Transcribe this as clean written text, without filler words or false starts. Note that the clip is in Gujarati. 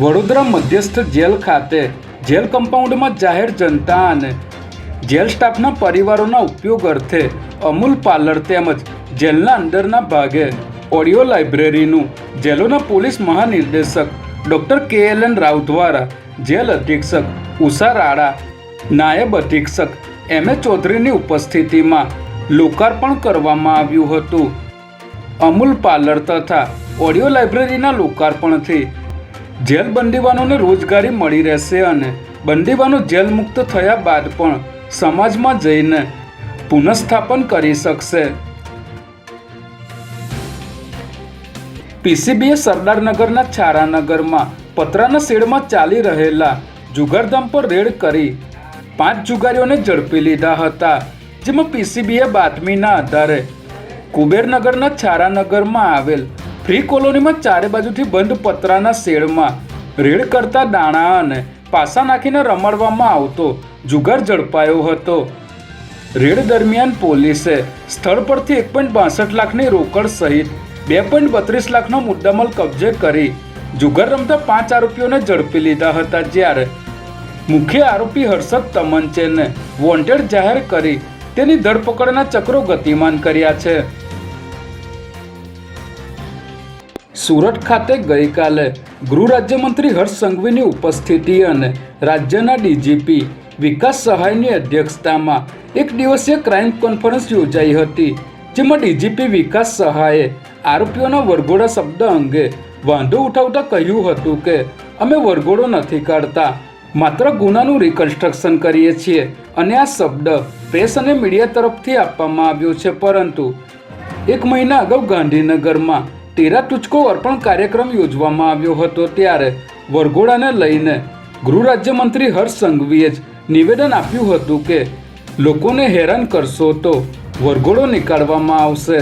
વડોદરા મધ્યસ્થ જેલ ખાતે જેલ કમ્પાઉન્ડમાં જાહેર જનતા અને જેલ સ્ટાફના પરિવારોના ઉપયોગ અર્થે અમૂલ પાર્લર તેમજ જેલના અંદરના ભાગે ઓડિયો લાઇબ્રેરીનું જેલોના પોલીસ મહાનિર્દેશક ડૉક્ટર KLN રાવ દ્વારા જેલ અધિક્ષક ઉષા રાડા, નાયબ અધિક્ષક MA ચૌધરીની ઉપસ્થિતિમાં લોકાર્પણ કરવામાં આવ્યું હતું. અમૂલ પાર્લર તથા ઓડિયો લાઇબ્રેરીના લોકાર્પણથી જેલ બંદીવાનોને રોજગારી મળી રહેશે અને બંદીવાનો જેલ મુક્ત થયા બાદ પણ સમાજમાં જઈને પુનઃસ્થાપન કરી શકશે. PCBએ સરદારનગરના છારાનગરમાં પતરાના શેડમાં ચાલી રહેલા જુગારધામ પર રેડ કરી 5 જુગારીઓને ઝડપી લીધા હતા. જેમાં PCBએ બાતમીના આધારે કુબેરનગરના છારાનગરમાં આવેલ ફ્રી કોલોનીમાં ચારે બાજુથી બંધ પતરાના શેડમાં રેડ કરતા દાણા અને પાસા નાખીને રમાડવામાં આવતો જુગાર ઝડપાયો હતો. રેડ દરમિયાન પોલીસે સ્થળ પરથી 1.62 લાખની રોકડ સહિત 2.32 લાખનો મુદ્દામાલ કબજે કરી જુગાર રમતા 5 આરોપીઓને ઝડપી લીધા હતા. જ્યારે મુખ્ય આરોપી હર્ષદ તમંચેને વોન્ટેડ જાહેર કરી તેની ધરપકડના ચક્રો ગતિમાન કર્યા છે. સુરત ખાતે ગઈકાલે ગૃહ રાજ્યમંત્રી હર્ષ સંઘવીની ઉપસ્થિતિ અને રાજ્યના DGP વિકાસ સહાયની અધ્યક્ષતામાં એક દિવસીય ક્રાઇમ કોન્ફરન્સ યોજાઈ હતી. જેમાં DGP વિકાસ સહાયે આરોપીઓના વરઘોડા શબ્દ અંગે વાંધો ઉઠાવતા કહ્યું હતું કે અમે વરઘોડો નથી કાઢતા, માત્ર ગુનાનું રિકન્સ્ટ્રક્શન કરીએ છીએ અને આ શબ્દ પ્રેસ અને મીડિયા તરફથી આપવામાં આવ્યો છે. પરંતુ 1 મહિના અગાઉ ગાંધીનગરમાં તેરા તુચકો અર્પણ કાર્યક્રમ યોજવામાં આવ્યો હતો. ત્યારે વરઘોડાને લઈને ગૃહ રાજ્યમંત્રી હર્ષ સંઘવીએ જ નિવેદન આપ્યું હતું કે લોકોને હેરાન કરશો તો વરઘોડો નીકાળવામાં આવશે.